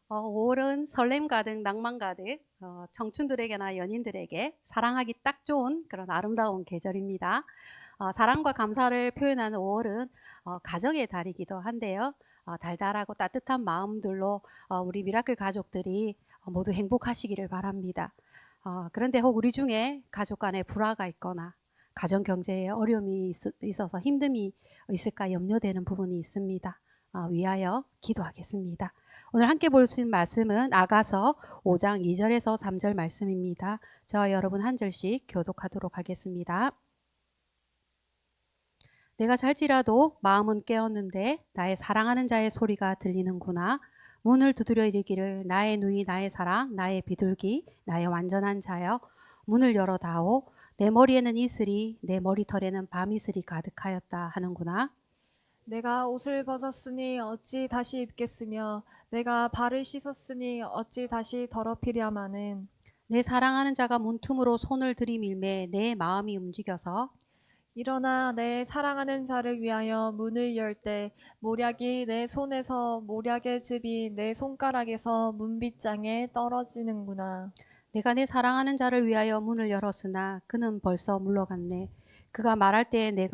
5월은 설렘 가득, 낭만 가득, 청춘들에게나 연인들에게 사랑하기 딱 좋은 그런 아름다운 계절입니다. 사랑과 감사를 표현하는 5월은 가정의 달이기도 한데요. 달달하고 따뜻한 마음들로 우리 미라클 가족들이 모두 행복하시기를 바랍니다. 그런데 혹 우리 중에 가족 간에 불화가 있거나 가정 경제에 어려움이 있어서 힘듦이 있을까 염려되는 부분이 있습니다. 위하여 기도하겠습니다. 오늘 함께 볼 수 있는 말씀은 아가서 5장 2절에서 3절 말씀입니다. 저와 여러분 한 절씩 교독하도록 하겠습니다. 내가 잘지라도 마음은 깨었는데 나의 사랑하는 자의 소리가 들리는구나. 문을 두드려 이르기를 나의 누이 나의 사랑 나의 비둘기 나의 완전한 자여 문을 열어다오. 내 머리에는 이슬이 내 머리털에는 밤이슬이 가득하였다 하는구나. 내가 옷을 벗었으니 어찌 다시 입겠으며 내가 발을 씻었으니 어찌 다시 더럽히랴마는. 내 사랑하는 자가 문틈으로 손을 들이밀매 내 마음이 움직여서 일어나 내 사랑하는 자를 위하여 문을 열 때 모략이 내 손에서 모략의 즙이 내 손가락에서 문빗장에 떨어지는구나. 내가 내 사랑하는 자를 위하여 문을 열었으나 그는 벌써 물러갔네. 그가 말할 때에 내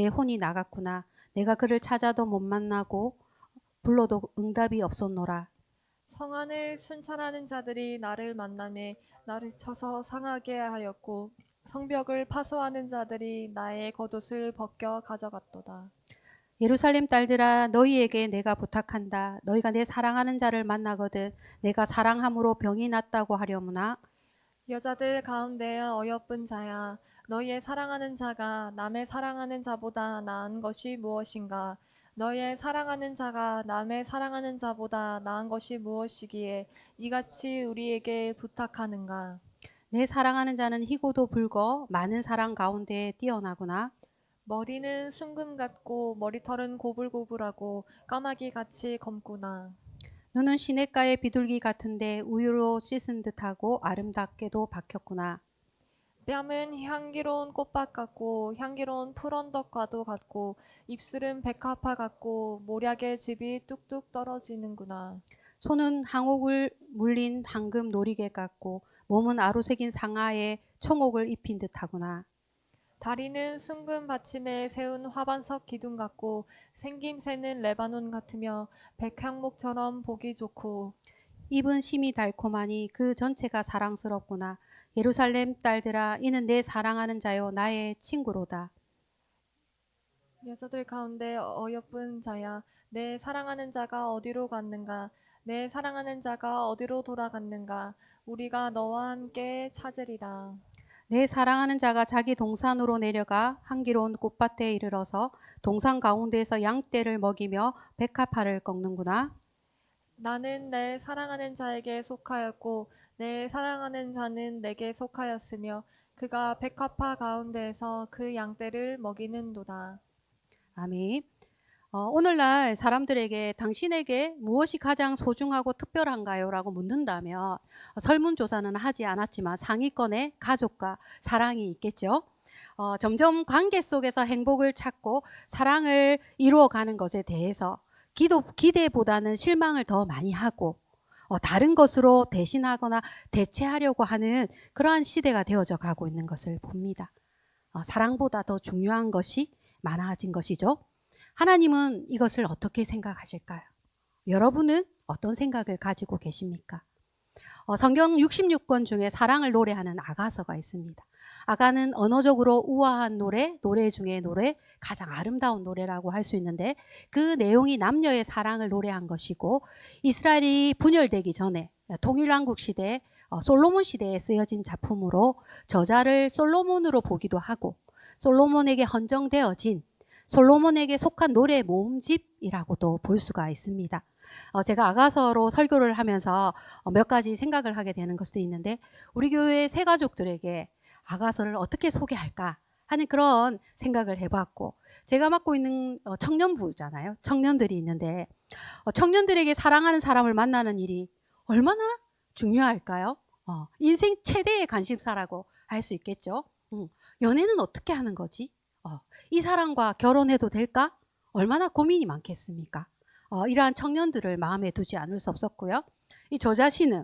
혼이 나갔구나. 내가 그를 찾아도 못 만나고 불러도 응답이 없었노라. 성안을 순찰하는 자들이 나를 만나매 나를 쳐서 상하게 하였고 성벽을 파소하는 자들이 나의 겉옷을 벗겨 가져갔도다. 예루살렘 딸들아 너희에게 내가 부탁한다. 너희가 내 사랑하는 자를 만나거든 내가 사랑함으로 병이 낫다고 하려무나. 여자들 가운데 어여쁜 자야, 너희의 사랑하는 자가 남의 사랑하는 자보다 나은 것이 무엇인가? 너희의 사랑하는 자가 남의 사랑하는 자보다 나은 것이 무엇이기에 이같이 우리에게 부탁하는가? 내 사랑하는 자는 희고도 붉어 많은 사랑 가운데 뛰어나구나. 머리는 순금 같고 머리털은 고불고불하고 까마귀 같이 검구나. 눈은 시냇가의 비둘기 같은데 우유로 씻은 듯하고 아름답게도 박혔구나. 뺨은 향기로운 꽃밭 같고 향기로운 풀언덕과도 같고 입술은 백합화 같고 모략의 즙이 뚝뚝 떨어지는구나. 손은 항옥을 물린 황금 놀이개 같고 몸은 아로새긴 상아에 청옥을 입힌 듯하구나. 다리는 순금 받침에 세운 화반석 기둥 같고 생김새는 레바논 같으며 백향목처럼 보기 좋고. 입은 심이 달콤하니 그 전체가 사랑스럽구나. 예루살렘 딸들아 이는 내 사랑하는 자요 나의 친구로다. 여자들 가운데 어여쁜 자야, 내 사랑하는 자가 어디로 갔는가? 내 사랑하는 자가 어디로 돌아갔는가? 우리가 너와 함께 찾으리라. 내 사랑하는 자가 자기 동산으로 내려가 향기로운 꽃밭에 이르러서 동산 가운데에서 양떼를 먹이며 백합화를 꺾는구나. 나는 내 사랑하는 자에게 속하였고 내 사랑하는 자는 내게 속하였으며 그가 백합화 가운데에서 그 양떼를 먹이는도다. 아멘. 오늘날 사람들에게 당신에게 무엇이 가장 소중하고 특별한가요? 라고 묻는다면 설문조사는 하지 않았지만 상위권에 가족과 사랑이 있겠죠. 점점 관계 속에서 행복을 찾고 사랑을 이루어가는 것에 대해서 기대보다는 실망을 더 많이 하고 다른 것으로 대신하거나 대체하려고 하는 그러한 시대가 되어져 가고 있는 것을 봅니다. 사랑보다 더 중요한 것이 많아진 것이죠. 하나님은 이것을 어떻게 생각하실까요? 여러분은 어떤 생각을 가지고 계십니까? 성경 66권 중에 사랑을 노래하는 아가서가 있습니다. 아가는 언어적으로 우아한 노래 중에 가장 아름다운 노래라고 할 수 있는데 그 내용이 남녀의 사랑을 노래한 것이고 이스라엘이 분열되기 전에 동일왕국 시대 솔로몬 시대에 쓰여진 작품으로 저자를 솔로몬으로 보기도 하고 솔로몬에게 헌정되어진 솔로몬에게 속한 노래 모음집이라고도 볼 수가 있습니다. 제가 아가서로 설교를 하면서 몇 가지 생각을 하게 되는 것도 있는데 우리 교회 새 가족들에게 아가서를 어떻게 소개할까 하는 그런 생각을 해봤고 제가 맡고 있는 청년부잖아요. 청년들이 있는데 청년들에게 사랑하는 사람을 만나는 일이 얼마나 중요할까요? 인생 최대의 관심사라고 할 수 있겠죠. 연애는 어떻게 하는 거지? 이 사람과 결혼해도 될까? 얼마나 고민이 많겠습니까? 이러한 청년들을 마음에 두지 않을 수 없었고요. 이 저 자신은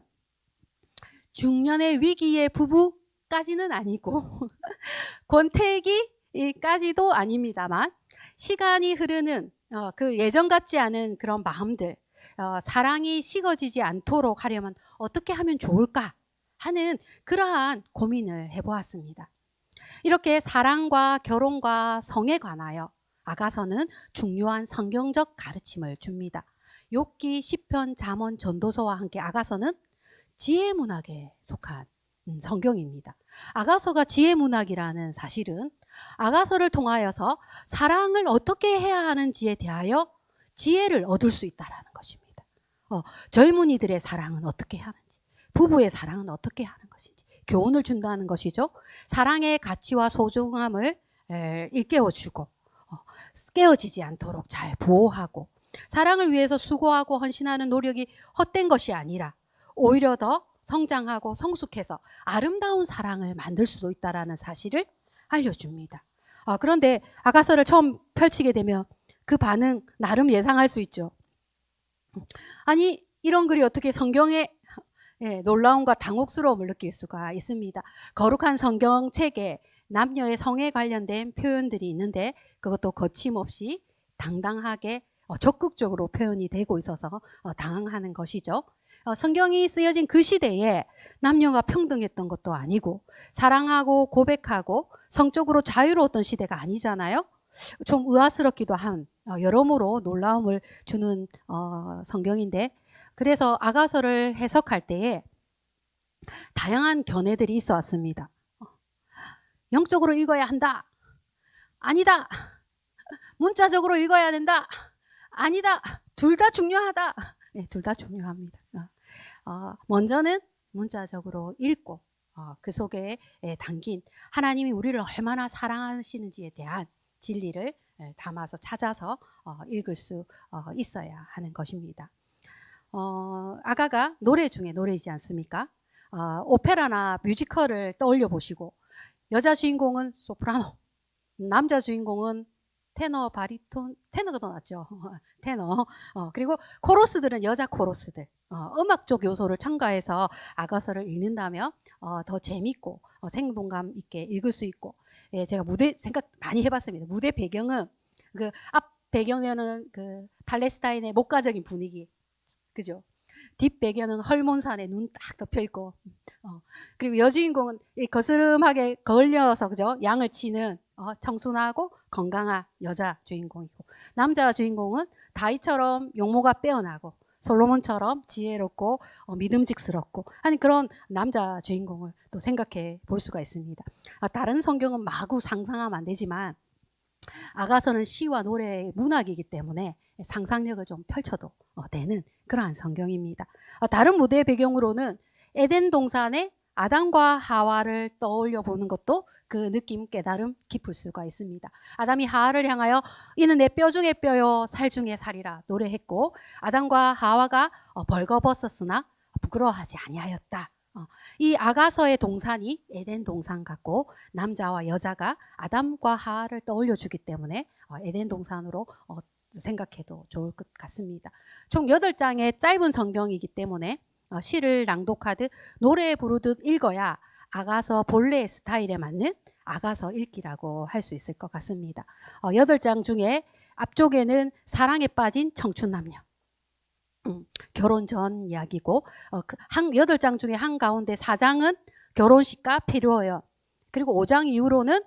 중년의 위기의 부부까지는 아니고 권태기까지도 아닙니다만 시간이 흐르는 그 예전 같지 않은 그런 마음들, 사랑이 식어지지 않도록 하려면 어떻게 하면 좋을까 하는 그러한 고민을 해보았습니다. 이렇게 사랑과 결혼과 성에 관하여 아가서는 중요한 성경적 가르침을 줍니다. 욥기, 시편, 잠언, 전도서와 함께 아가서는 지혜문학에 속한 성경입니다. 아가서가 지혜문학이라는 사실은 아가서를 통하여서 사랑을 어떻게 해야 하는지에 대하여 지혜를 얻을 수 있다는 것입니다. 젊은이들의 사랑은 어떻게 하는지, 부부의 사랑은 어떻게 하는 것인지 교훈을 준다는 것이죠. 사랑의 가치와 소중함을 일깨워주고 깨어지지 않도록 잘 보호하고 사랑을 위해서 수고하고 헌신하는 노력이 헛된 것이 아니라 오히려 더 성장하고 성숙해서 아름다운 사랑을 만들 수도 있다는 사실을 알려줍니다. 그런데 아가서를 처음 펼치게 되면 그 반응 나름 예상할 수 있죠. 아니 이런 글이 어떻게 성경에 놀라움과 당혹스러움을 느낄 수가 있습니다. 거룩한 성경책에 남녀의 성에 관련된 표현들이 있는데 그것도 거침없이 당당하게 적극적으로 표현이 되고 있어서 당황하는 것이죠. 성경이 쓰여진 그 시대에 남녀가 평등했던 것도 아니고 사랑하고 고백하고 성적으로 자유로웠던 시대가 아니잖아요. 좀 의아스럽기도 한 여러모로 놀라움을 주는 성경인데 그래서 아가서를 해석할 때에 다양한 견해들이 있어 왔습니다. 영적으로 읽어야 한다. 아니다. 문자적으로 읽어야 된다. 아니다. 둘 다 중요하다. 네, 둘 다 중요합니다. 먼저는 문자적으로 읽고 그 속에 담긴 하나님이 우리를 얼마나 사랑하시는지에 대한 진리를 담아서 찾아서 읽을 수 있어야 하는 것입니다. 아가가 노래 중에 노래이지 않습니까? 오페라나 뮤지컬을 떠올려 보시고 여자 주인공은 소프라노, 남자 주인공은 테너, 바리톤, 테너가 더 낫죠. 테너. 그리고 코러스들은 여자 코러스들. 음악적 요소를 첨가해서 아가서를 읽는다면 더 재밌고 생동감 있게 읽을 수 있고 제가 무대 생각 많이 해봤습니다. 무대 배경은 그 앞 배경에는 그 팔레스타인의 목가적인 분위기, 그죠? 뒷 배경은 헐몬산에 눈 딱 덮여 있고, 그리고 여주인공은 거스름하게 걸려서 그죠? 양을 치는 청순하고 건강한 여자 주인공이고, 남자 주인공은 다윗처럼 용모가 빼어나고 솔로몬처럼 지혜롭고 믿음직스럽고 하는 그런 남자 주인공을 또 생각해 볼 수가 있습니다. 다른 성경은 마구 상상하면 안 되지만 아가서는 시와 노래의 문학이기 때문에 상상력을 좀 펼쳐도 되는 그러한 성경입니다. 다른 무대 배경으로는 에덴 동산의 아담과 하와를 떠올려 보는 것도 그 느낌 깨달음 깊을 수가 있습니다. 아담이 하와를 향하여 이는 내 뼈 중에 뼈요 살 중에 살이라 노래했고 아담과 하와가 벌거벗었으나 부끄러워하지 아니하였다. 이 아가서의 동산이 에덴 동산 같고 남자와 여자가 아담과 하와를 떠올려 주기 때문에 에덴 동산으로 생각해도 좋을 것 같습니다. 총 8장의 짧은 성경이기 때문에 시를 낭독하듯 노래 부르듯 읽어야 아가서 본래의 스타일에 맞는 아가서 읽기라고 할 수 있을 것 같습니다. 8장 중에 앞쪽에는 사랑에 빠진 청춘 남녀, 결혼 전 이야기고 한 8장 중에 한가운데 4장은 결혼식과 필요해요. 그리고 5장 이후로는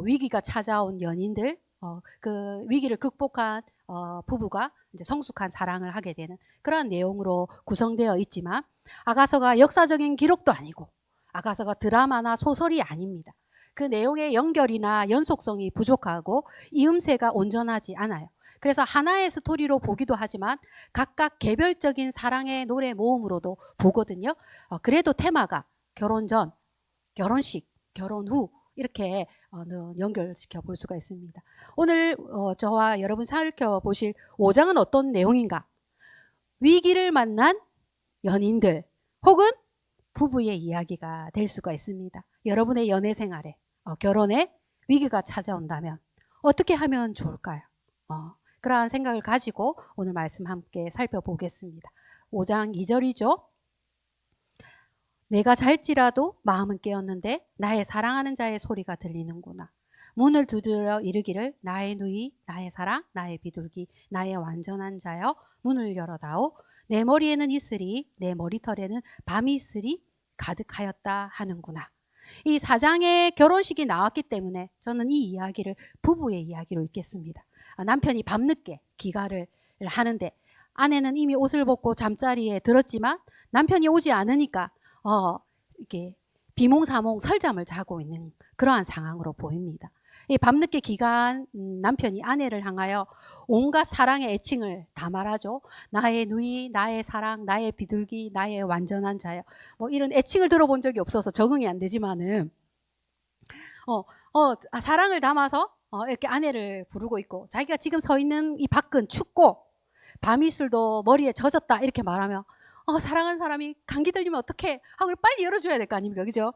위기가 찾아온 연인들, 그 위기를 극복한 부부가 이제 성숙한 사랑을 하게 되는 그런 내용으로 구성되어 있지만 아가서가 역사적인 기록도 아니고 아가서가 드라마나 소설이 아닙니다. 그 내용의 연결이나 연속성이 부족하고 이음새가 온전하지 않아요. 그래서 하나의 스토리로 보기도 하지만 각각 개별적인 사랑의 노래 모음으로도 보거든요. 그래도 테마가 결혼 전, 결혼식, 결혼 후 이렇게 연결시켜 볼 수가 있습니다. 오늘 저와 여러분 살펴보실 5장은 어떤 내용인가? 위기를 만난 연인들 혹은 부부의 이야기가 될 수가 있습니다. 여러분의 연애 생활에 결혼에 위기가 찾아온다면 어떻게 하면 좋을까요? 그러한 생각을 가지고 오늘 말씀 함께 살펴보겠습니다. 5장 2절이죠. 내가 잘지라도 마음은 깨었는데 나의 사랑하는 자의 소리가 들리는구나. 문을 두드려 이르기를 나의 누이, 나의 사랑, 나의 비둘기, 나의 완전한 자여 문을 열어다오. 내 머리에는 이슬이, 내 머리털에는 밤이 이슬이 가득하였다 하는구나. 이 4장의 결혼식이 나왔기 때문에 저는 이 이야기를 부부의 이야기로 읽겠습니다. 남편이 밤늦게 귀가를 하는데 아내는 이미 옷을 벗고 잠자리에 들었지만 남편이 오지 않으니까 이렇게 비몽사몽 설잠을 자고 있는 그러한 상황으로 보입니다. 이 밤늦게 귀가한 남편이 아내를 향하여 온갖 사랑의 애칭을 다 말하죠. 나의 누이, 나의 사랑, 나의 비둘기, 나의 완전한 자여. 뭐 이런 애칭을 들어본 적이 없어서 적응이 안 되지만은 사랑을 담아서 이렇게 아내를 부르고 있고, 자기가 지금 서 있는 이 밖은 춥고 밤이슬도 머리에 젖었다 이렇게 말하며 사랑하는 사람이 감기 들리면 어떡해 하고 빨리 열어줘야 될 거 아닙니까? 그죠?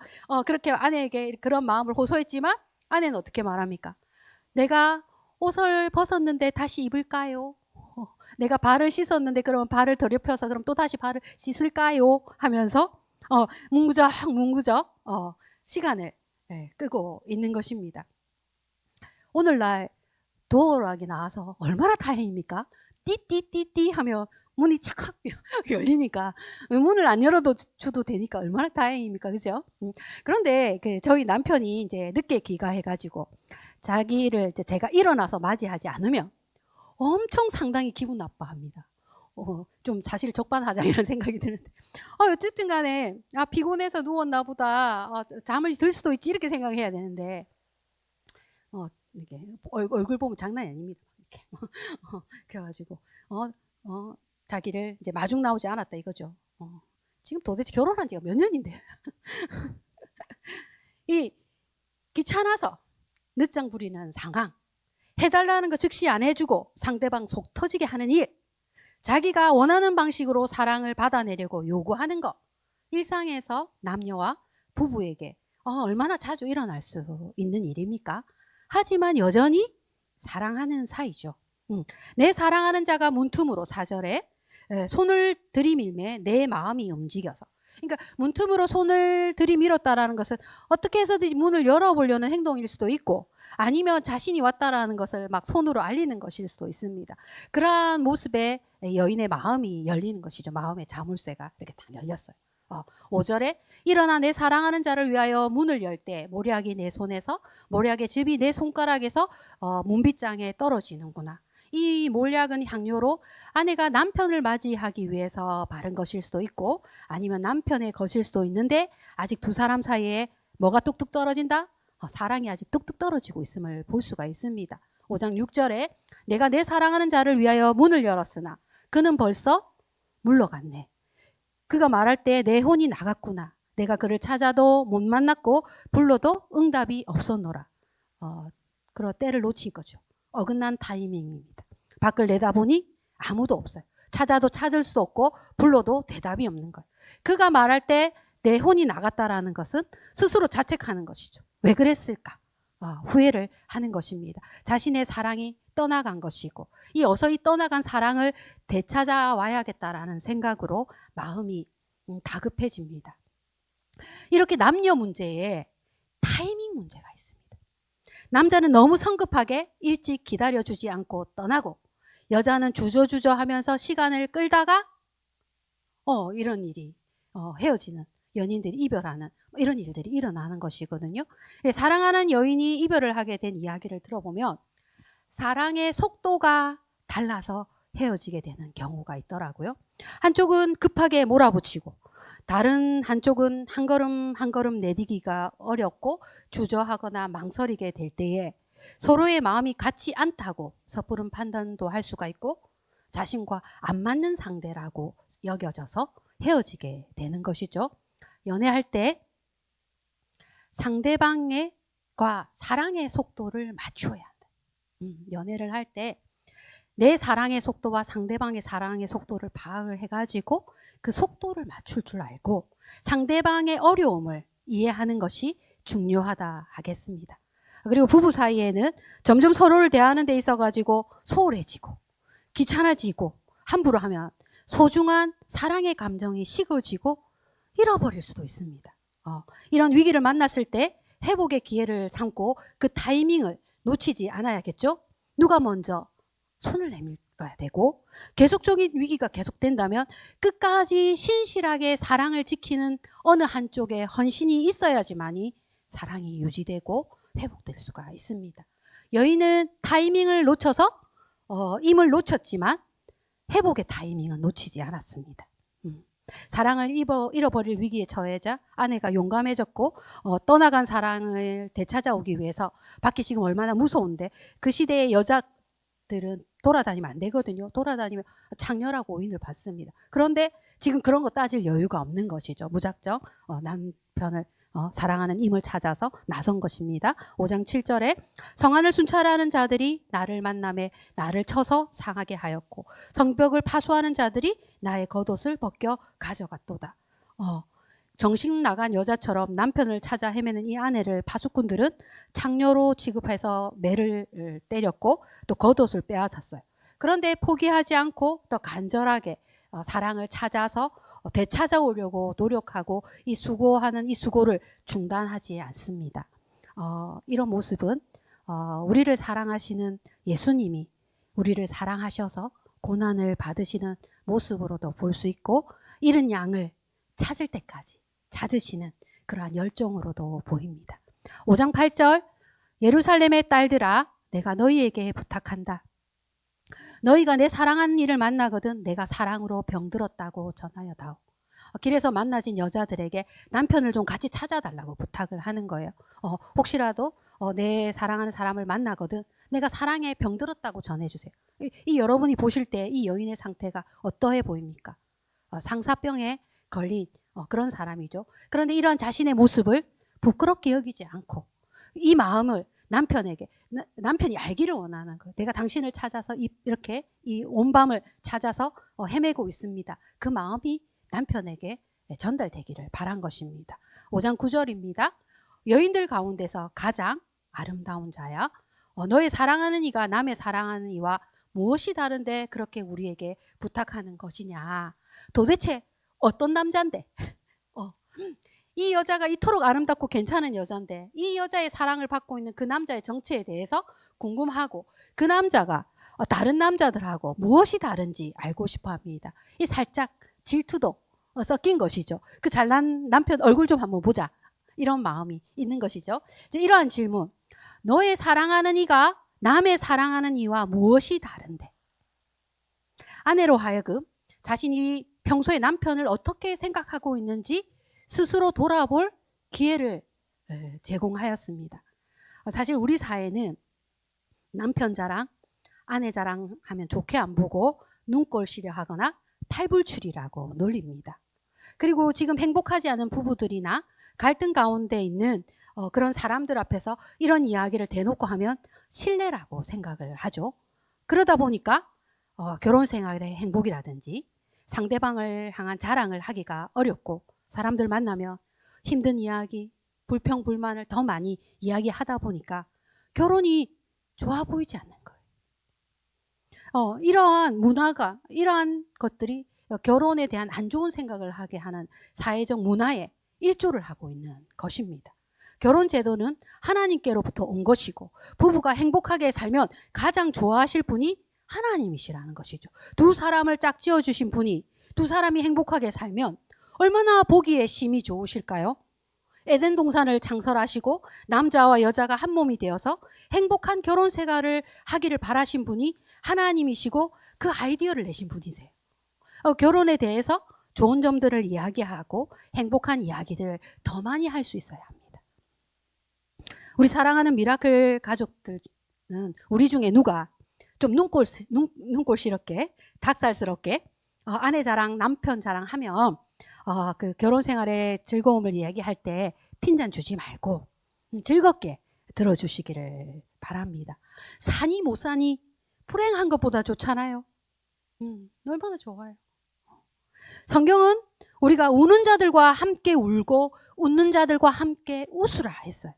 그렇게 아내에게 그런 마음을 호소했지만 아내는 어떻게 말합니까? 내가 옷을 벗었는데 다시 입을까요? 내가 발을 씻었는데 그러면 발을 더럽혀서 그럼 또 다시 발을 씻을까요? 하면서 문구적 시간을 끄고 있는 것입니다. 오늘날 도어락이 나와서 얼마나 다행입니까? 띠띠띠띠 하며 문이 착 열리니까 문을 안 열어도 줘도 되니까 얼마나 다행입니까? 그죠? 그런데 저희 남편이 이제 늦게 귀가해가지고 자기를 이제 제가 일어나서 맞이하지 않으면 엄청 상당히 기분 나빠합니다. 좀 사실 적반하장 이런 생각이 드는데 어쨌든 간에 피곤해서 누웠나 보다 잠을 들 수도 있지 이렇게 생각해야 되는데 이게 얼굴 보면 장난이 아닙니다. 이렇게 그래가지고 자기를 이제 마중 나오지 않았다 이거죠. 지금 도대체 결혼한 지가 몇 년인데 이 귀찮아서 늦장 부리는 상황, 해달라는 거 즉시 안 해주고 상대방 속 터지게 하는 일, 자기가 원하는 방식으로 사랑을 받아내려고 요구하는 거, 일상에서 남녀와 부부에게 얼마나 자주 일어날 수 있는 일입니까? 하지만 여전히 사랑하는 사이죠. 내 사랑하는 자가 문틈으로 4절에 손을 들이밀매 내 마음이 움직여서, 그러니까 문틈으로 손을 들이밀었다라는 것은 어떻게 해서든지 문을 열어보려는 행동일 수도 있고 아니면 자신이 왔다라는 것을 막 손으로 알리는 것일 수도 있습니다. 그러한 모습에 여인의 마음이 열리는 것이죠. 마음의 자물쇠가 이렇게 딱 열렸어요. 5절에 일어나 내 사랑하는 자를 위하여 문을 열 때 모략이 내 손에서 모략의 즙이 내 손가락에서 문빗장에 떨어지는구나. 이 몰약은 향료로 아내가 남편을 맞이하기 위해서 바른 것일 수도 있고 아니면 남편의 것일 수도 있는데 아직 두 사람 사이에 뭐가 뚝뚝 떨어진다? 사랑이 아직 뚝뚝 떨어지고 있음을 볼 수가 있습니다. 5장 6절에 내가 내 사랑하는 자를 위하여 문을 열었으나 그는 벌써 물러갔네. 그가 말할 때 내 혼이 나갔구나. 내가 그를 찾아도 못 만났고 불러도 응답이 없었노라. 그런 때를 놓친 거죠. 어긋난 타이밍입니다. 밖을 내다보니 아무도 없어요. 찾아도 찾을 수도 없고 불러도 대답이 없는 거예요. 그가 말할 때 내 혼이 나갔다라는 것은 스스로 자책하는 것이죠. 왜 그랬을까? 후회를 하는 것입니다. 자신의 사랑이 떠나간 것이고 이 어서히 떠나간 사랑을 되찾아와야겠다라는 생각으로 마음이 다급해집니다. 이렇게 남녀 문제에 타이밍 문제가 있습니다. 남자는 너무 성급하게 일찍 기다려주지 않고 떠나고 여자는 주저주저 하면서 시간을 끌다가 이런 일이 헤어지는 연인들이 이별하는 이런 일들이 일어나는 것이거든요. 사랑하는 여인이 이별을 하게 된 이야기를 들어보면 사랑의 속도가 달라서 헤어지게 되는 경우가 있더라고요. 한쪽은 급하게 몰아붙이고 다른 한쪽은 한 걸음 한 걸음 내디기가 어렵고 주저하거나 망설이게 될 때에 서로의 마음이 같지 않다고 섣부른 판단도 할 수가 있고 자신과 안 맞는 상대라고 여겨져서 헤어지게 되는 것이죠. 연애할 때 상대방과 사랑의 속도를 맞춰야 한다. 연애를 할 때 내 사랑의 속도와 상대방의 사랑의 속도를 파악을 해가지고 그 속도를 맞출 줄 알고 상대방의 어려움을 이해하는 것이 중요하다 하겠습니다. 그리고 부부 사이에는 점점 서로를 대하는 데 있어가지고 소홀해지고 귀찮아지고 함부로 하면 소중한 사랑의 감정이 식어지고 잃어버릴 수도 있습니다. 이런 위기를 만났을 때 회복의 기회를 참고 그 타이밍을 놓치지 않아야겠죠? 누가 먼저 손을 내밀어야 되고, 계속적인 위기가 계속된다면 끝까지 신실하게 사랑을 지키는 어느 한쪽에 헌신이 있어야지만이 사랑이 유지되고 회복될 수가 있습니다. 여인은 타이밍을 놓쳐서 임을 놓쳤지만 회복의 타이밍은 놓치지 않았습니다. 사랑을 잃어버릴 위기에 처해자 아내가 용감해졌고 떠나간 사랑을 되찾아오기 위해서 밖이 지금 얼마나 무서운데, 그 시대의 여자들은 돌아다니면 안 되거든요. 돌아다니면 창렬하고 오인을 받습니다. 그런데 지금 그런 거 따질 여유가 없는 것이죠. 무작정 남편을 사랑하는 임을 찾아서 나선 것입니다. 5장 7절에 성안을 순찰하는 자들이 나를 만남에 나를 쳐서 상하게 하였고 성벽을 파수하는 자들이 나의 겉옷을 벗겨 가져갔도다. 정신 나간 여자처럼 남편을 찾아 헤매는 이 아내를 파수꾼들은 창녀로 취급해서 매를 때렸고 또 겉옷을 빼앗았어요. 그런데 포기하지 않고 더 간절하게 사랑을 찾아서 되찾아오려고 노력하고 이 수고하는 이 수고를 중단하지 않습니다. 이런 모습은 우리를 사랑하시는 예수님이 우리를 사랑하셔서 고난을 받으시는 모습으로도 볼 수 있고, 잃은 양을 찾을 때까지 찾으시는 그러한 열정으로도 보입니다. 5장 8절 예루살렘의 딸들아 내가 너희에게 부탁한다. 너희가 내 사랑하는 이를 만나거든 내가 사랑으로 병들었다고 전하여다오. 길에서 만나진 여자들에게 남편을 좀 같이 찾아달라고 부탁을 하는 거예요. 혹시라도 내 사랑하는 사람을 만나거든 내가 사랑에 병들었다고 전해주세요. 이 여러분이 보실 때 이 여인의 상태가 어떠해 보입니까? 상사병에 걸린 그런 사람이죠. 그런데 이러한 자신의 모습을 부끄럽게 여기지 않고 이 마음을 남편에게, 남편이 알기를 원하는 거예요. 내가 당신을 찾아서 이렇게 이 온 밤을 찾아서 헤매고 있습니다. 그 마음이 남편에게 전달되기를 바란 것입니다. 5장 9절입니다. 여인들 가운데서 가장 아름다운 자야 너의 사랑하는 이가 남의 사랑하는 이와 무엇이 다른데 그렇게 우리에게 부탁하는 것이냐. 도대체 어떤 남자인데 이 여자가 이토록 아름답고 괜찮은 여자인데 이 여자의 사랑을 받고 있는 그 남자의 정체에 대해서 궁금하고 그 남자가 다른 남자들하고 무엇이 다른지 알고 싶어 합니다. 이 살짝 질투도 섞인 것이죠. 그 잘난 남편 얼굴 좀 한번 보자. 이런 마음이 있는 것이죠. 이제 이러한 질문. 너의 사랑하는 이가 남의 사랑하는 이와 무엇이 다른데? 아내로 하여금 자신이 평소에 남편을 어떻게 생각하고 있는지 스스로 돌아볼 기회를 제공하였습니다. 사실 우리 사회는 남편 자랑, 아내 자랑하면 좋게 안 보고 눈꼴시려 하거나 팔불출이라고 놀립니다. 그리고 지금 행복하지 않은 부부들이나 갈등 가운데 있는 그런 사람들 앞에서 이런 이야기를 대놓고 하면 신뢰라고 생각을 하죠. 그러다 보니까 결혼 생활의 행복이라든지 상대방을 향한 자랑을 하기가 어렵고 사람들 만나면 힘든 이야기, 불평, 불만을 더 많이 이야기하다 보니까 결혼이 좋아 보이지 않는 거예요. 이러한 문화가, 이러한 것들이 결혼에 대한 안 좋은 생각을 하게 하는 사회적 문화에 일조를 하고 있는 것입니다. 결혼 제도는 하나님께로부터 온 것이고 부부가 행복하게 살면 가장 좋아하실 분이 하나님이시라는 것이죠. 두 사람을 짝지어 주신 분이 두 사람이 행복하게 살면 얼마나 보기에 심히 좋으실까요? 에덴 동산을 창설하시고 남자와 여자가 한 몸이 되어서 행복한 결혼 생활을 하기를 바라신 분이 하나님이시고 그 아이디어를 내신 분이세요. 결혼에 대해서 좋은 점들을 이야기하고 행복한 이야기들을 더 많이 할 수 있어야 합니다. 우리 사랑하는 미라클 가족들은 우리 중에 누가 좀 눈꼴시럽게 닭살스럽게 아내 자랑, 남편 자랑 하면 그 결혼 생활의 즐거움을 이야기할 때 핀잔 주지 말고 즐겁게 들어주시기를 바랍니다. 사니 못 사니 불행한 것보다 좋잖아요. 얼마나 좋아요. 성경은 우리가 우는 자들과 함께 울고 웃는 자들과 함께 웃으라 했어요.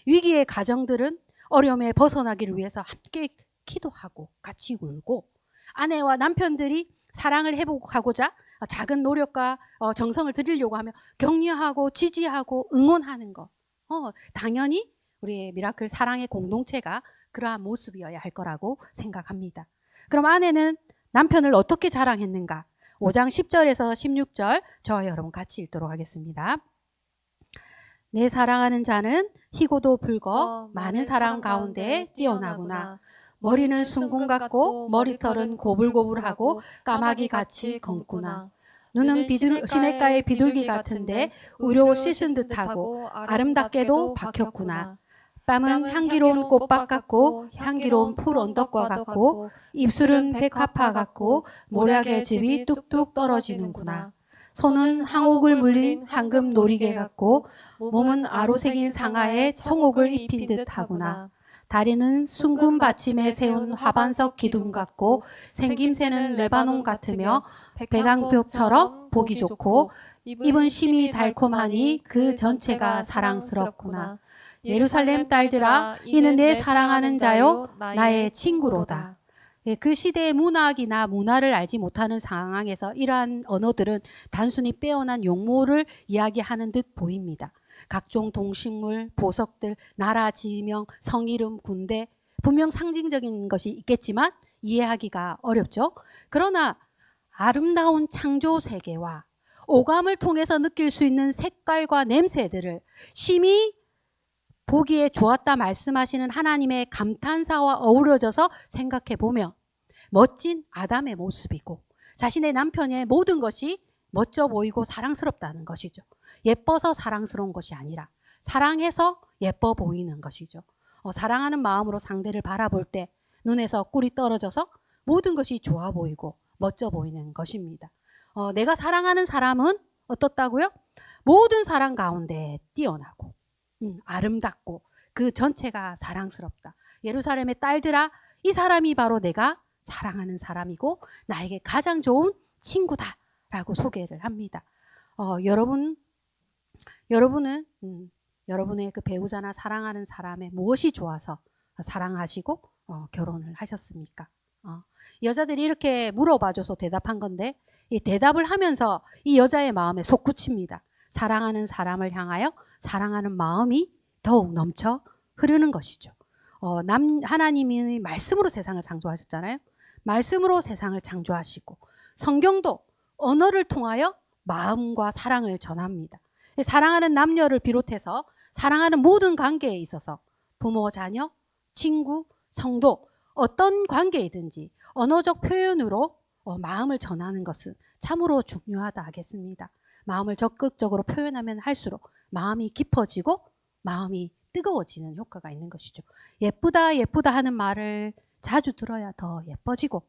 위기의 가정들은 어려움에 벗어나기를 위해서 함께 기도하고 같이 울고 아내와 남편들이 사랑을 회복하고자 작은 노력과 정성을 들이려고 하면 격려하고 지지하고 응원하는 것. 당연히 우리의 미라클 사랑의 공동체가 그러한 모습이어야 할 거라고 생각합니다. 그럼 아내는 남편을 어떻게 자랑했는가? 5장 10절에서 16절 저와 여러분 같이 읽도록 하겠습니다. 내 사랑하는 자는 희고도 붉어 많은 사람 가운데 뛰어나구나. 머리는 숭궁 같고 머리털은 고불고불하고 까마귀 같이 검구나. 눈은 시냇가의 비둘기 같은데 우려 씻은 듯하고 아름답게도 박혔구나. 뺨은 향기로운 꽃밭 같고 향기로운 풀 언덕과 같고 입술은 백합화 같고 모략의 즙이 뚝뚝 떨어지는구나. 손은 항옥을 물린 황금 놀이개 같고 몸은 아로새긴 상아에 청옥을 입힌 듯하구나. 다리는 숭금 받침에 세운 화반석 기둥 같고 생김새는 레바논 같으며 백앙벽처럼 보기 좋고 입은 심이 달콤하니 그 전체가 사랑스럽구나. 예루살렘 딸들아 이는 내 사랑하는 자요 나의 친구로다. 그 시대의 문학이나 문화를 알지 못하는 상황에서 이러한 언어들은 단순히 빼어난 용모를 이야기하는 듯 보입니다. 각종 동식물, 보석들, 나라 지명, 성이름, 군대 분명 상징적인 것이 있겠지만 이해하기가 어렵죠. 그러나 아름다운 창조 세계와 오감을 통해서 느낄 수 있는 색깔과 냄새들을 심히 보기에 좋았다 말씀하시는 하나님의 감탄사와 어우러져서 생각해 보면 멋진 아담의 모습이고 자신의 남편의 모든 것이 멋져 보이고 사랑스럽다는 것이죠. 예뻐서 사랑스러운 것이 아니라 사랑해서 예뻐 보이는 것이죠. 사랑하는 마음으로 상대를 바라볼 때 눈에서 꿀이 떨어져서 모든 것이 좋아 보이고 멋져 보이는 것입니다. 내가 사랑하는 사람은 어떻다고요? 모든 사람 가운데 뛰어나고 아름답고 그 전체가 사랑스럽다. 예루살렘의 딸들아 이 사람이 바로 내가 사랑하는 사람이고 나에게 가장 좋은 친구다 라고 소개를 합니다. 여러분은 여러분의 그 배우자나 사랑하는 사람의 무엇이 좋아서 사랑하시고 결혼을 하셨습니까? 여자들이 이렇게 물어봐줘서 대답한 건데 이 대답을 하면서 이 여자의 마음에 솟구칩니다. 사랑하는 사람을 향하여 사랑하는 마음이 더욱 넘쳐 흐르는 것이죠. 하나님이 말씀으로 세상을 창조하셨잖아요. 말씀으로 세상을 창조하시고 성경도 언어를 통하여 마음과 사랑을 전합니다. 사랑하는 남녀를 비롯해서 사랑하는 모든 관계에 있어서 부모, 자녀, 친구, 성도 어떤 관계이든지 언어적 표현으로 마음을 전하는 것은 참으로 중요하다 하겠습니다. 마음을 적극적으로 표현하면 할수록 마음이 깊어지고 마음이 뜨거워지는 효과가 있는 것이죠. 예쁘다 예쁘다 하는 말을 자주 들어야 더 예뻐지고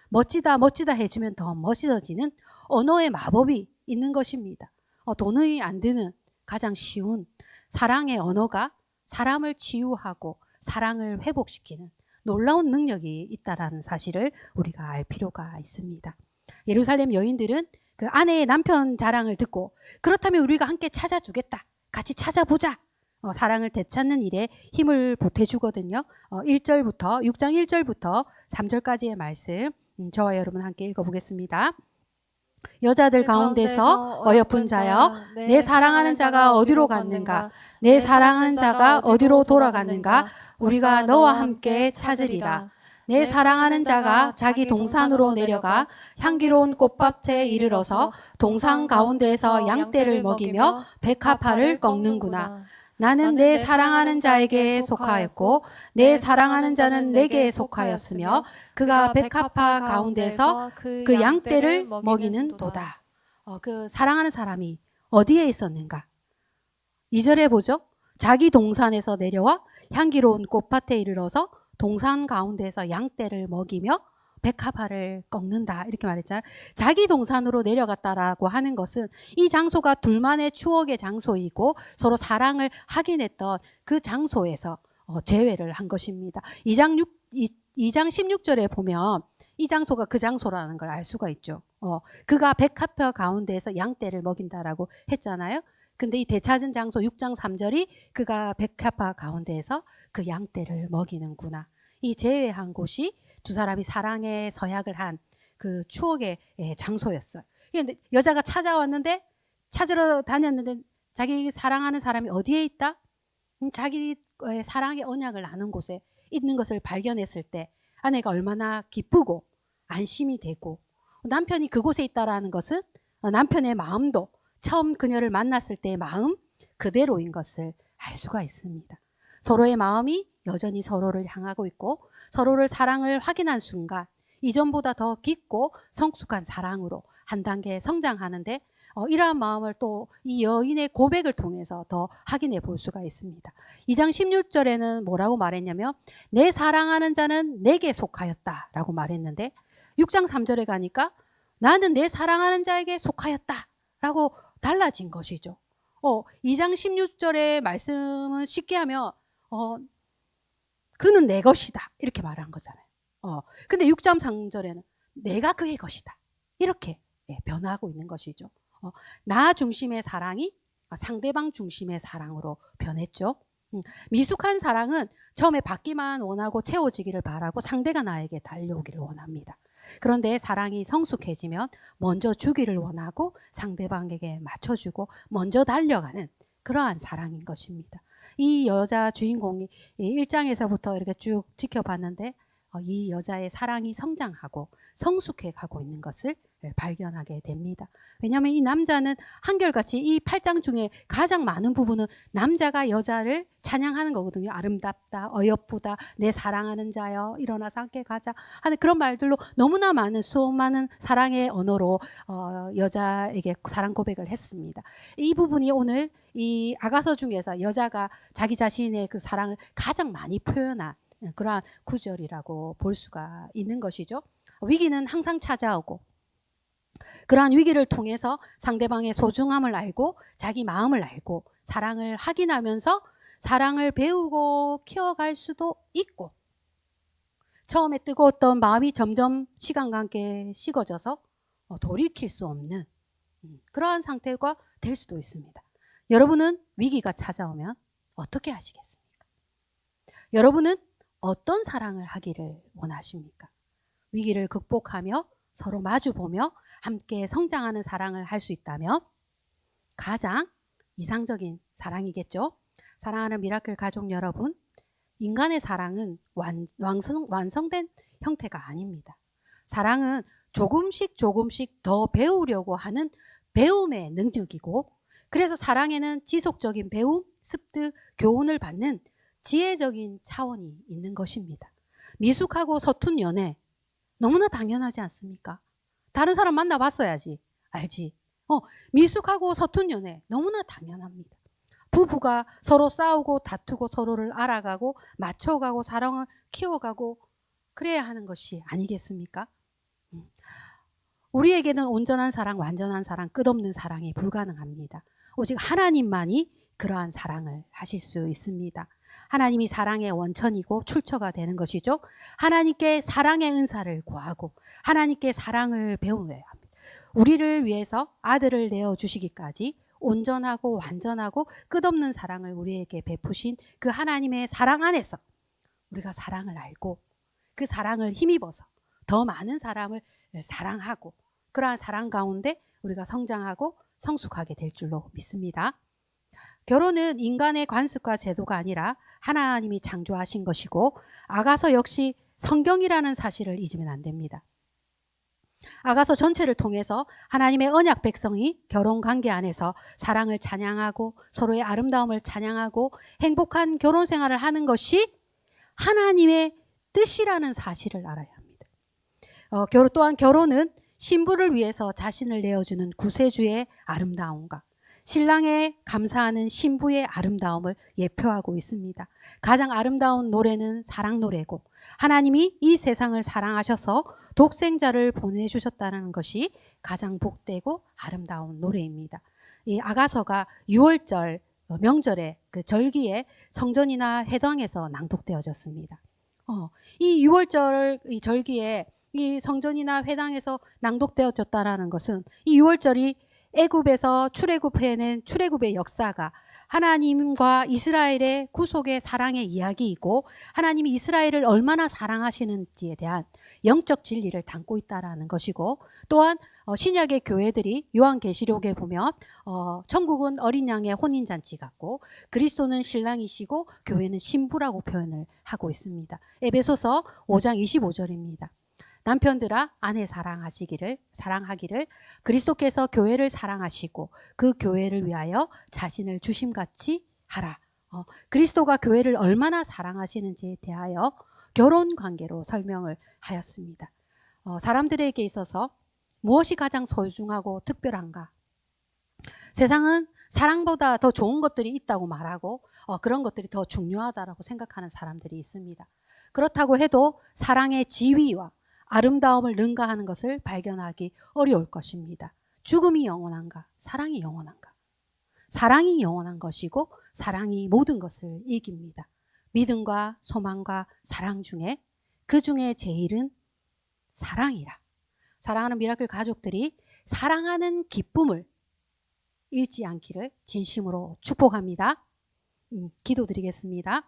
멋지다 멋지다 해주면 더 멋있어지는 언어의 마법이 있는 것입니다. 돈이 안 드는 가장 쉬운 사랑의 언어가 사람을 치유하고 사랑을 회복시키는 놀라운 능력이 있다라는 사실을 우리가 알 필요가 있습니다. 예루살렘 여인들은 그 아내의 남편 자랑을 듣고 그렇다면 우리가 함께 찾아주겠다. 같이 찾아보자. 사랑을 되찾는 일에 힘을 보태주거든요. 1절부터 6장 1절부터 3절까지의 말씀 저와 여러분 함께 읽어보겠습니다. 여자들 가운데서 어여쁜 자여 내 사랑하는 자가 어디로 갔는가 내 사랑하는 자가 어디로 돌아갔는가 우리가 너와 함께 찾으리라. 내 사랑하는 자가 자기 동산으로 내려가 향기로운 꽃밭에 이르러서 동산 가운데에서 양떼를 먹이며 백합화를 꺾는구나. 나는 내 사랑하는 자에게 속하였고 내 사랑하는 자는 내게 속하였으며 그가 백합화 가운데서 그 양떼를 먹이는 도다. 그 사랑하는 사람이 어디에 있었는가? 2절에 보죠. 자기 동산에서 내려와 향기로운 꽃밭에 이르러서 동산 가운데에서 양떼를 먹이며 백합화를 꺾는다 이렇게 말했잖아요. 자기 동산으로 내려갔다라고 하는 것은 이 장소가 둘만의 추억의 장소이고 서로 사랑을 확인했던 그 장소에서 재회를 한 것입니다. 2장 16절에 보면 이 장소가 그 장소라는 걸 알 수가 있죠. 그가 백합화 가운데에서 양떼를 먹인다라고 했잖아요. 근데 이 되찾은 장소 6장 3절이 그가 백합화 가운데에서 그 양떼를 먹이는구나. 이 재회한 곳이 두 사람이 사랑의 서약을 한 그 추억의 장소였어요. 근데 여자가 찾아왔는데 찾으러 다녔는데 자기 사랑하는 사람이 어디에 있다? 자기의 사랑의 언약을 나눈 곳에 있는 것을 발견했을 때 아내가 얼마나 기쁘고 안심이 되고 남편이 그곳에 있다라는 것은 남편의 마음도 처음 그녀를 만났을 때의 마음 그대로인 것을 알 수가 있습니다. 서로의 마음이 여전히 서로를 향하고 있고 서로를 사랑을 확인한 순간 이전보다 더 깊고 성숙한 사랑으로 한 단계 성장하는데 이러한 마음을 또 이 여인의 고백을 통해서 더 확인해 볼 수가 있습니다. 2장 16절에는 뭐라고 말했냐면 내 사랑하는 자는 내게 속하였다 라고 말했는데 6장 3절에 가니까 나는 내 사랑하는 자에게 속하였다 라고 달라진 것이죠. 2장 16절의 말씀은 쉽게 하면 그는 내 것이다 이렇게 말한 거잖아요. 근데 6장 3절에는 내가 그의 것이다 이렇게 변화하고 있는 것이죠. 나 중심의 사랑이 상대방 중심의 사랑으로 변했죠. 미숙한 사랑은 처음에 받기만 원하고 채워지기를 바라고 상대가 나에게 달려오기를 원합니다. 그런데 사랑이 성숙해지면 먼저 주기를 원하고 상대방에게 맞춰주고 먼저 달려가는 그러한 사랑인 것입니다. 이 여자 주인공이 1장에서부터 이렇게 쭉 지켜봤는데 이 여자의 사랑이 성장하고 성숙해 가고 있는 것을 발견하게 됩니다. 왜냐하면 이 남자는 한결같이 이 8장 중에 가장 많은 부분은 남자가 여자를 찬양하는 거거든요. 아름답다, 어여쁘다, 내 사랑하는 자여, 일어나서 함께 가자 하는 그런 말들로 너무나 많은 수많은 사랑의 언어로 여자에게 사랑 고백을 했습니다. 이 부분이 오늘 이 아가서 중에서 여자가 자기 자신의 그 사랑을 가장 많이 표현한 그러한 구절이라고 볼 수가 있는 것이죠. 위기는 항상 찾아오고 그러한 위기를 통해서 상대방의 소중함을 알고 자기 마음을 알고 사랑을 확인하면서 사랑을 배우고 키워갈 수도 있고 처음에 뜨거웠던 마음이 점점 시간과 함께 식어져서 돌이킬 수 없는 그러한 상태가 될 수도 있습니다. 여러분은 위기가 찾아오면 어떻게 하시겠습니까? 여러분은 어떤 사랑을 하기를 원하십니까? 위기를 극복하며 서로 마주보며 함께 성장하는 사랑을 할 수 있다면 가장 이상적인 사랑이겠죠. 사랑하는 미라클 가족 여러분, 인간의 사랑은 완성된 형태가 아닙니다. 사랑은 조금씩 더 배우려고 하는 배움의 능력이고 그래서 사랑에는 지속적인 배움, 습득, 교훈을 받는 지혜적인 차원이 있는 것입니다. 미숙하고 서툰 연애 너무나 당연하지 않습니까? 다른 사람 만나봤어야지 알지. 미숙하고 서툰 연애 너무나 당연합니다. 부부가 서로 싸우고 다투고 서로를 알아가고 맞춰가고 사랑을 키워가고 그래야 하는 것이 아니겠습니까? 우리에게는 온전한 사랑, 완전한 사랑, 끝없는 사랑이 불가능합니다. 오직 하나님만이 그러한 사랑을 하실 수 있습니다. 하나님이 사랑의 원천이고 출처가 되는 것이죠. 하나님께 사랑의 은사를 구하고 하나님께 사랑을 배워야 합니다. 우리를 위해서 아들을 내어주시기까지 온전하고 완전하고 끝없는 사랑을 우리에게 베푸신 그 하나님의 사랑 안에서 우리가 사랑을 알고 그 사랑을 힘입어서 더 많은 사람을 사랑하고 그러한 사랑 가운데 우리가 성장하고 성숙하게 될 줄로 믿습니다. 결혼은 인간의 관습과 제도가 아니라 하나님이 창조하신 것이고 아가서 역시 성경이라는 사실을 잊으면 안 됩니다. 아가서 전체를 통해서 하나님의 언약 백성이 결혼 관계 안에서 사랑을 찬양하고 서로의 아름다움을 찬양하고 행복한 결혼 생활을 하는 것이 하나님의 뜻이라는 사실을 알아야 합니다. 또한 결혼은 신부를 위해서 자신을 내어주는 구세주의 아름다움과 신랑에 감사하는 신부의 아름다움을 예표하고 있습니다. 가장 아름다운 노래는 사랑 노래고 하나님이 이 세상을 사랑하셔서 독생자를 보내주셨다는 것이 가장 복되고 아름다운 노래입니다. 이 아가서가 6월절 명절에 그 절기에 성전이나 회당에서 낭독되어졌습니다. 이 6월절 이 절기에 이 성전이나 회당에서 낭독되어졌다라는 것은 이 6월절이 애굽에서 출애굽해낸 출애굽의 역사가 하나님과 이스라엘의 구속의 사랑의 이야기이고 하나님이 이스라엘을 얼마나 사랑하시는지에 대한 영적 진리를 담고 있다라는 것이고 또한 신약의 교회들이 요한계시록에 보면 천국은 어린 양의 혼인잔치 같고 그리스도는 신랑이시고 교회는 신부라고 표현을 하고 있습니다. 에베소서 5장 25절입니다. 남편들아 아내 사랑하기를 그리스도께서 교회를 사랑하시고 그 교회를 위하여 자신을 주심같이 하라. 그리스도가 교회를 얼마나 사랑하시는지에 대하여 결혼 관계로 설명을 하였습니다. 사람들에게 있어서 무엇이 가장 소중하고 특별한가? 세상은 사랑보다 더 좋은 것들이 있다고 말하고 그런 것들이 더 중요하다고 생각하는 사람들이 있습니다. 그렇다고 해도 사랑의 지위와 아름다움을 능가하는 것을 발견하기 어려울 것입니다. 죽음이 영원한가? 사랑이 영원한가? 사랑이 영원한 것이고 사랑이 모든 것을 이깁니다. 믿음과 소망과 사랑 중에 그 중에 제일은 사랑이라. 사랑하는 미라클 가족들이 사랑하는 기쁨을 잃지 않기를 진심으로 축복합니다. 기도드리겠습니다.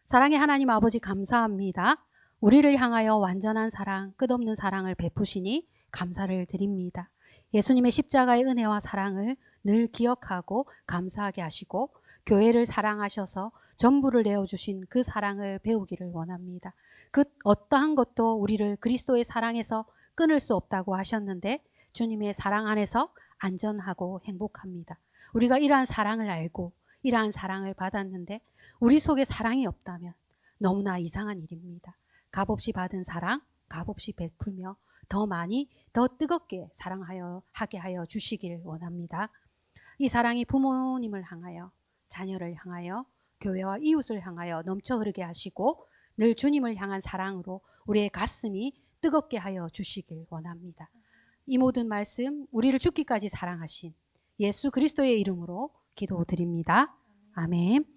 사랑의 하나님 아버지 감사합니다. 우리를 향하여 완전한 사랑, 끝없는 사랑을 베푸시니 감사를 드립니다. 예수님의 십자가의 은혜와 사랑을 늘 기억하고 감사하게 하시고 교회를 사랑하셔서 전부를 내어주신 그 사랑을 배우기를 원합니다. 그 어떠한 것도 우리를 그리스도의 사랑에서 끊을 수 없다고 하셨는데 주님의 사랑 안에서 안전하고 행복합니다. 우리가 이러한 사랑을 알고 이러한 사랑을 받았는데 우리 속에 사랑이 없다면 너무나 이상한 일입니다. 값없이 받은 사랑, 값없이 베풀며 더 많이, 더 뜨겁게 사랑하게 하여 주시길 원합니다. 이 사랑이 부모님을 향하여, 자녀를 향하여, 교회와 이웃을 향하여 넘쳐 흐르게 하시고 늘 주님을 향한 사랑으로 우리의 가슴이 뜨겁게 하여 주시길 원합니다. 이 모든 말씀 우리를 죽기까지 사랑하신 예수 그리스도의 이름으로 기도드립니다. 아멘.